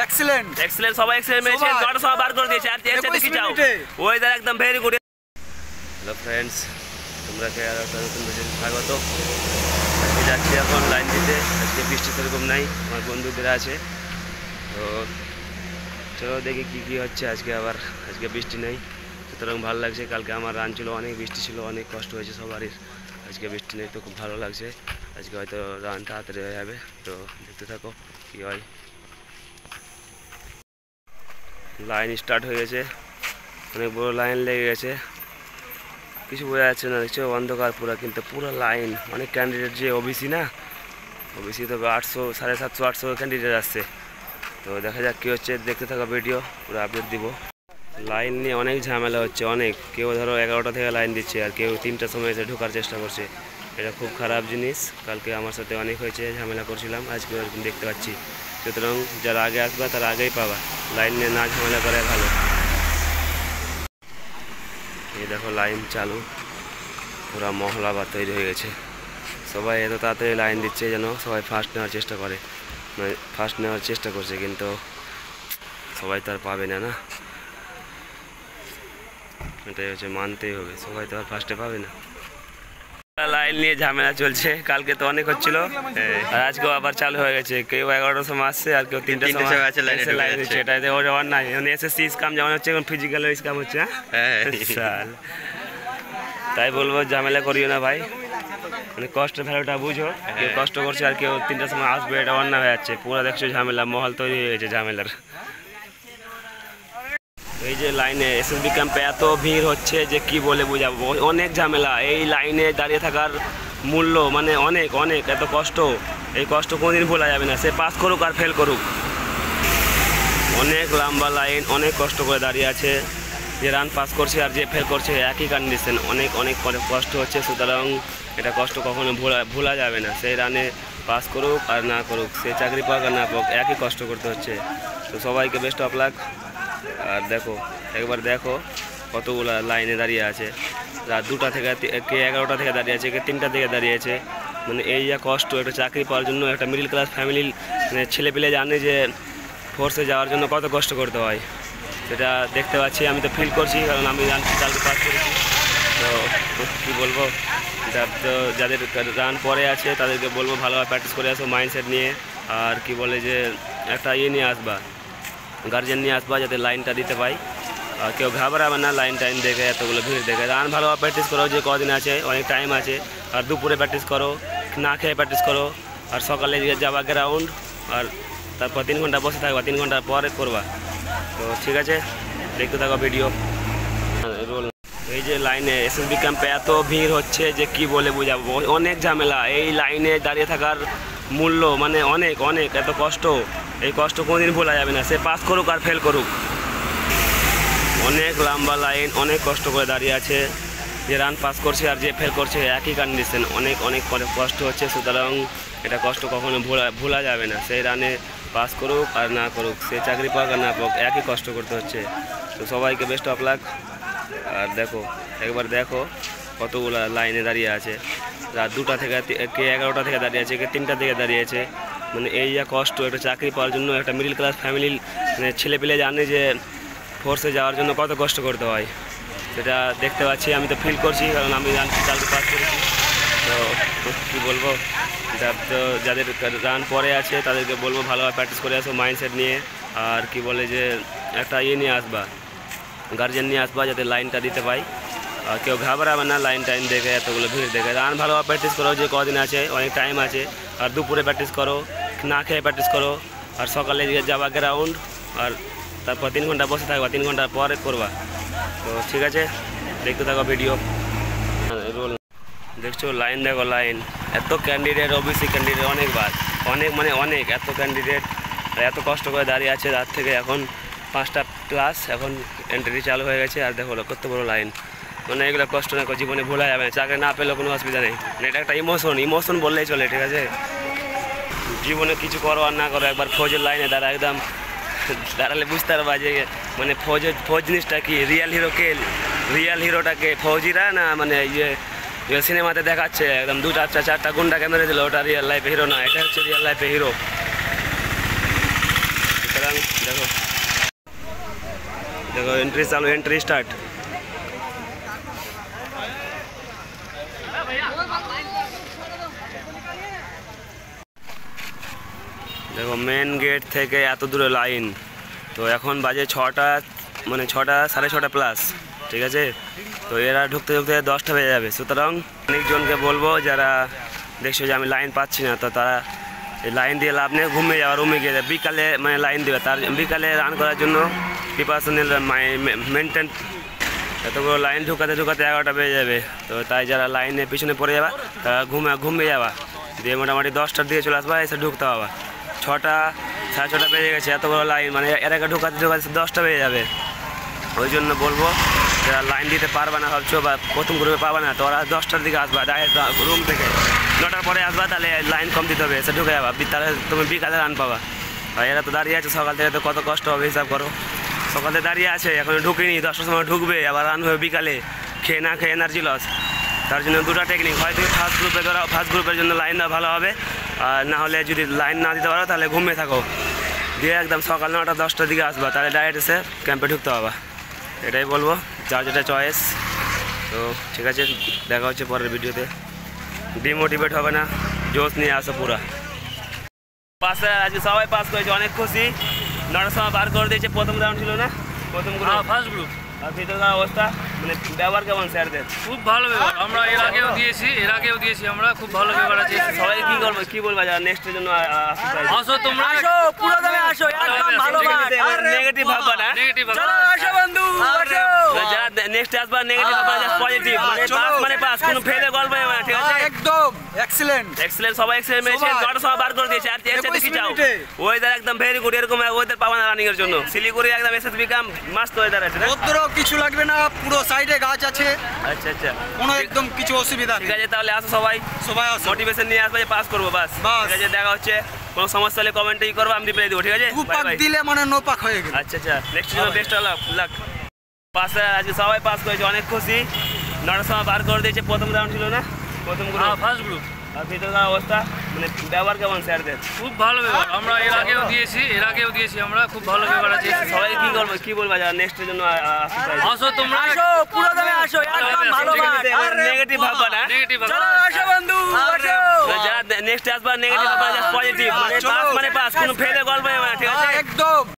Excellent excellent সবাই excellent মেরেছে, নটা সবাই বার করে দিয়েছে। আর এসে দেখি যাও ওয়েদার একদম ভেরি গুড। হ্যালো ফ্রেন্ডস, তোমরা কে আর একটা নতুন ভিডিওতে স্বাগত। আজকে যাচ্ছি এখন লাইন দিতে। আজকে বৃষ্টি সেরকম নাই, আমার বন্ধুদের আছে। তো চলো দেখি কী হচ্ছে আজকে। আজকে বৃষ্টি নেই, সুতরাং ভালো লাগছে। কালকে আমার রান ছিল, অনেক বৃষ্টি ছিল, অনেক কষ্ট হয়েছে সবারই। আজকে বৃষ্টি নেই তো খুব ভালো লাগছে। আজকে হয়তো রান তাড়াতাড়ি হয়ে যাবে। তো দেখতে থাকো কী হয়। লাইন স্টার্ট হয়ে গেছে, অনেক বড় লাইন লেগে গেছে, কিছু বোঝা যাচ্ছে না। দেখছো অন্ধকার পুরো, কিন্তু পুরো লাইন। অনেক ক্যান্ডিডেট, যে ওবিসি না, ওবিসি তো 800 750 800 ক্যান্ডিডেট আসছে। তো দেখা যাক কী হচ্ছে, দেখতে থাকো ভিডিও, পুরো আপডেট দিব। লাইন নিয়ে অনেক ঝামেলা হচ্ছে, অনেক। কেউ ধরো 11টা থেকে লাইন দিচ্ছে, আর কেউ 3টার সময় এসে ঢোকার চেষ্টা করছে। এটা খুব খারাপ জিনিস। কালকে আমার সাথে অনেক হয়েছে, ঝামেলা করছিলাম, আজকে এরকম দেখতে পাচ্ছি। সুতরাং যারা আগে আসবা তারা আগেই পাবা, লাইন নিয়ে না ঝামেলা করে ভালো। এই দেখো লাইন চালু, পুরো মহলা বা তৈরি হয়ে গেছে। সবাই এত তাড়াতাড়ি লাইন দিচ্ছে যেন সবাই ফার্স্ট নেওয়ার চেষ্টা করে, মানে ফার্স্ট নেওয়ার চেষ্টা করছে, কিন্তু সবাই তো আর পাবে না, না এটাই হচ্ছে, মানতেই হবে। সবাই তো আর ফার্স্টে পাবে না। লাইন নিয়ে ঝামেলা চলছে, কালকে তো অনেক হচ্ছিল, আর আজকেও আবার চালু হয়ে গেছে। কেউ 11টার সময় আসছে, আর কেউ 3টার সময় লাইন দিচ্ছে। এটাতে ওর নাই, এসএসসি স্কাম যেমন হচ্ছে, এখন ফিজিক্যাল স্কাম হচ্ছে। তাই বলবো ঝামেলা করিও না ভাই, মানে কষ্টের ভ্যালুটা বুঝো। কেউ কষ্ট করছে আর কেউ 3টার সময় আসবে, এটা অন্যায় হয়ে যাচ্ছে। পুরো দেখছো ঝামেলা, মহল তৈরি হয়ে গেছে ঝামেলার। এই যে লাইনে এসএসবি ক্যাম্পে এত ভিড় হচ্ছে যে কি বলে বোঝাবো, অনেক ঝামেলা। এই লাইনে দাঁড়িয়ে থাকার মূল্য মানে অনেক অনেক, এত কষ্ট, এই কষ্ট কোনোদিন ভোলা যাবে না, সে পাস করুক আর ফেল করুক। অনেক লম্বা লাইন, অনেক কষ্ট করে দাঁড়িয়ে আছে। যে রান পাস করছে আর যে ফেল করছে একই কন্ডিশন, অনেক অনেক কষ্ট হচ্ছে। সুতরাং এটা কষ্ট কখনো ভোলা যাবে না। সেই রানে পাস করুক আর না করুক, সে চাকরি পাক আর না পাক, একই কষ্ট করতে হচ্ছে। তো সবাইকে বেস্ট অফ লাক। আর দেখো, একবার দেখো কতগুলো লাইনে দাঁড়িয়ে আছে। রাত 2টা থেকে, কে 11টা থেকে দাঁড়িয়ে আছে, কে 3টা থেকে দাঁড়িয়ে আছে। মানে এই যা কষ্ট, একটা চাকরি পাওয়ার জন্য একটা মিডল ক্লাস ফ্যামিলির মানে ছেলেপিলে জানে যে ফোর্সে যাওয়ার জন্য কত কষ্ট করতে হয়। সেটা দেখতে পাচ্ছি, আমি তো ফিল করছি, কারণ আমি কালকে পাস করেছি। তো কী বলবো, তো যাদের রান পরে আছে তাদেরকে বলবো ভালোভাবে প্র্যাকটিস করে আসো মাইন্ডসেট নিয়ে। আর কি বলে যে একটা নিয়ে আসবা, গার্জেন নিয়ে আসবা, যাতে লাইনটা দিতে পাই। আর কেউ ঘাবড়াবে না লাইন টাইম দেখে, এতগুলো ভিড় দেখে। রান ভালোভাবে প্র্যাকটিস করো, যে কদিন আছে, অনেক টাইম আছে। আর দুপুরে প্র্যাকটিস করো, না খেয়ে প্র্যাকটিস করো। আর সকালে যাবা গ্রাউন্ড, আর তারপর 3 ঘন্টা বসে থাকবা, 3 ঘন্টার পরে করবা। তো ঠিক আছে, দেখতে থাকো ভিডিও। রোল এই যে লাইনে এসএসবি ক্যাম্পে এত ভিড় হচ্ছে যে কি বলে বোঝাবো, অনেক ঝামেলা। এই লাইনে দাঁড়িয়ে থাকার মূল্য মানে অনেক অনেক, এত কষ্ট, এই কষ্ট কোনোদিন ভোলা যাবে না, সে পাস করুক আর ফেল করুক। অনেক লম্বা লাইন, অনেক কষ্ট করে দাঁড়িয়ে আছে। যে রান পাস করছে আর যে ফেল করছে একই কন্ডিশন, অনেক অনেক কষ্ট হচ্ছে। সুতরাং এটা কষ্ট কখনো ভোলা যাবে না। সেই রানে পাস করুক আর না করুক, সে চাকরি পাক আর না পাক, একই কষ্ট করতে হচ্ছে। তো সবাইকে বেস্ট অফ লাক। আর দেখো, একবার দেখো কতগুলো লাইনে দাঁড়িয়ে আছে। রাত 2টা থেকে, কে 11টা থেকে দাঁড়িয়ে আছে, কে 3টা থেকে দাঁড়িয়ে আছে। মানে এই যা কষ্ট, একটা চাকরি পাওয়ার জন্য একটা মিডল ক্লাস ফ্যামিলির মানে ছেলেপিলে জানে যে ফোর্সে যাওয়ার জন্য কত কষ্ট করতে হয়। সেটা দেখতে পাচ্ছি, আমি তো ফিল করছি, কারণ আমি কালকে পাস করেছি। তো কী বলবো, তো যাদের রান পরে আছে তাদেরকে বলবো ভালোভাবে প্র্যাকটিস করে আসো মাইন্ডসেট নিয়ে। আর কি বলে যে একটা নিয়ে আসবা, গার্জেন নিয়ে আসবা, যাতে লাইনটা দিতে পাই। আর কেউ ঘাবড়াবে না লাইন টাইম দেখে, এতগুলো ভিড় দেখে। রান ভালোভাবে প্র্যাকটিস করো, যে কদিন আছে, অনেক টাইম আছে। আর দুপুরে প্র্যাকটিস করো, না খেয়ে প্র্যাকটিস করো। আর সকালে যাবা গ্রাউন্ড, আর তারপর 3 ঘন্টা বসে থাকবা, 3 ঘন্টার পরে করবা। তো ঠিক আছে, দেখতে থাকো ভিডিও। রোল দেখছো লাইন, দেখো লাইন, এত ক্যান্ডিডেট, ওবিসি ক্যান্ডিডেট অনেকবার, অনেক মানে অনেক, এত ক্যান্ডিডেট এত কষ্ট করে দাঁড়িয়ে আছে। রাত থেকে এখন 5টা ক্লাস, এখন এন্ট্রি চালু হয়ে গেছে। আর দেখো কত বড় লাইন, মানে এগুলো কষ্ট না জীবনে ভোলা যাবে না। চাকরি না পেলেও কোনো অসুবিধা নেই, মানে এটা একটা ইমোশন বললেই চলে, ঠিক আছে। জীবনে কিছু করো আর না করো, একবার ফৌজের লাইনে দাঁড়ালে বুঝতে পারবা যে মানে ফৌজ জিনিসটা কি, রিয়েল হিরোটাকে ফৌজিরা না, মানে ইয়ে সিনেমাতে দেখাচ্ছে একদম 2টা 4টা গুন্ডাকে মেরে দিল, ওটা রিয়েল লাইফে হিরো না, এটা হচ্ছে রিয়েল লাইফে হিরো। সুতরাং দেখো দেখো এন্ট্রি চালু, এন্ট্রি স্টার্ট। দেখো মেন গেট থেকে এত দূরে লাইন, তো এখন বাজে 6টা, মানে 6টা 6:30 প্লাস, ঠিক আছে। তো এরা ঢুকতে ঢুকতে 10টা বেজে যাবে। সুতরাং অনেকজনকে বলবো যারা দেখছো যে আমি লাইন পাচ্ছি না, তো তারা এই লাইন দিয়ে লাভ নেই, ঘুমিয়ে যাওয়া, রুমে গিয়ে বিকালে মানে লাইন দেবে। তার বিকালে রান করার জন্য প্রিপারেশনাল মেনটেন, এতগুলো লাইন ঢুকাতে ঢুকাতে 11টা বেজে যাবে। তো তাই যারা লাইনের পিছনে পড়ে যাবা তারা ঘুমিয়ে যাবা, দিয়ে মোটামুটি 10টার দিকে চলে আসবা, এসে ঢুকতে পাবা। 6টা 6:30 বেজে গেছে, এত বড় লাইন, মানে এরাকে ঢুকাতে ঢুকাতে 10টা বেজে যাবে। ওই জন্য বলবো যারা লাইন দিতে পারবা না ভাবছো বা প্রথম গ্রুপে পাবা না, তো ওরা 10টার দিকে আসবা, ডাইরেক্ট রুম থেকে 9টার পরে আসবা, তাহলে লাইন কম দিতে হবে, এসে ঢুকে যাবা, তাহলে তুমি বিকালে রান পাবা। আর এরা তো দাঁড়িয়ে আছে সকাল থেকে, তো কত কষ্ট হবে হিসাব করো। সকালে দাঁড়িয়ে আছে, এখন ঢুকিনি, 10টার সময় ঢুকবে, আবার রান হবে বিকালে, খেয়ে না খেয়ে এনার্জি লস। তার জন্য দুটো টেকনিক, হয় তুমি ফার্স্ট গ্রুপে ধরাও, ফার্স্ট গ্রুপের জন্য লাইন দেওয়া ভালো হবে, আর না হলে যদি লাইন না দিতে পারো তাহলে ঘুমিয়ে থাকো, দিয়ে একদম সকাল 9টা 10টার দিকে আসবা, তাহলে ডাইরেক্ট এসে ক্যাম্পে ঢুকতে পাবা। এটাই বলবো, যার যেটা চয়েস। তো ঠিক আছে, দেখা হচ্ছে পরের ভিডিওতে। ডিমোটিভেট হবে না, জোশ নিয়ে আসো পুরা। পাশে আজকে সবাই পাস করেছে, অনেক খুশি। 9টার সময় বার করে দিয়েছে, প্রথম রাউন্ড ছিল না, প্রথম গ্রুপ, ফার্স্ট গ্রুপ। আর ভিতরকার অবস্থা মানে ব্যবহার কেমন স্যারদের? খুব ভালো ব্যবহার, আমরা এর আগেও দিয়েছি, আমরা খুব ভালো ব্যবহার আছে। সবাই কি বলবো যারা নেক্সটের জন্য আসো, তোমরা আসো, পুরো দমে আসো, একদম ভালো মাঠ। নেগেটিভ ভাববা না, নেগেটিভ চলো আসো বন্ধু, আসো। যারা নেক্সট আসবা নেগেটিভ ভাববা, জাস্ট পজিটিভ, মানে পাস মানে পাস, কোনো ফেলে গল্প নেই, ঠিক আছে। একদম এক্সিলেন্ট। এক্সেলেন্ট, সবাই এক্সেলেন্ট মেরেছে, 9টার সময় বার করে দিয়েছে। আর এর সাথে কি চাও? ওয়েদার একদম ভেরি গুড, এরকম ওয়েদার পাবা না রানিং এর জন্য। শিলিগুড়ি একদম এসএসবি কাম মাস্ত ওয়েদার আছে না, রোদ্দুরও কিছু লাগবে না, পুরো সাইডে গাছ আছে, আচ্ছা আচ্ছা, কোনো একদম কিছু অসুবিধা ঠিক নেই। আছে। তাহলে আসো সবাই, সবাই আসো, মোটিভেশন নিয়ে আসবে যে পাস করবো, বাস। বাস। ঠিক আছে, দেখা হচ্ছে। কোনো সমস্যা হলে কমেন্টেই করবো, আমি রিপ্লাই দেবো, ঠিক আছে। দু বাই পাক বাই। দিলে মানে নো পাক হয়ে গেল। আচ্ছা আচ্ছা, নেক্সট জন্য বেস্ট লাক। পাশে আজকে সবাই পাস করেছে, অনেক খুশি। 9টার সময় বার করে দিয়েছে, প্রথম রাউন্ড ছিল না, প্রথম গ্রুপ, ফার্স্ট গ্রুপ। আর ভিতরকার অবস্থা মানে ব্যবহার কেমন স্যারদের? খুব ভালো ব্যবহার, আমরা এর আগেও দিয়েছি, আমরা খুব ভালো ব্যবহার আছে। সবাই কি বলবো যারা নেক্সটের জন্য আসো, তোমরা আসো, পুরো দমে আসো, একদম ভালো মাঠ। নেগেটিভ ভাববা না, নেগেটিভ চলো আসো বন্ধু, আসো। যারা নেক্সট আসবা নেগেটিভ ভাববা, জাস্ট পজিটিভ, মানে পাস মানে পাস, কোনো ফেলে গল্প নেই, ঠিক আছে। একদম